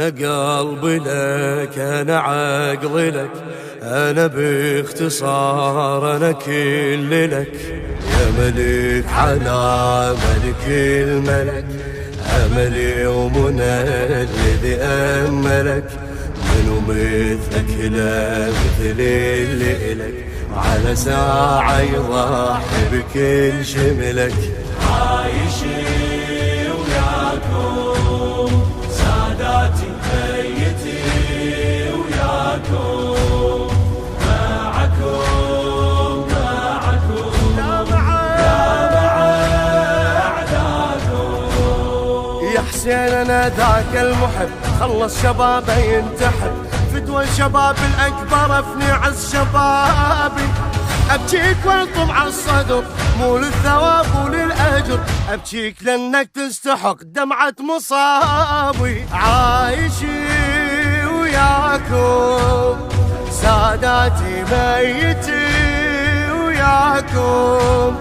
قلبي لك، أنا عقلي لك، أنا باختصار أنا كل لك. يا ملك على ملك الملك، أملي ومنى الذي أملك. منو مثلك لا مثل اللي لك، على ساعة يضحي بكل شملك. عايشي وياكم ساداتي، ميتي وياكم، معكم لا مع أعداكم. يا حسين أنا ذاك المحب، خلص شبابه ينتحب، فدوى الشباب الأكبر أفني عز شبابي. أبجيك والطم على الصدر، مو للثواب وللأجر، أبجيك لأنك تستحق دمعة مصابي. عايشي وياكم ساداتي، ميتي وياكم،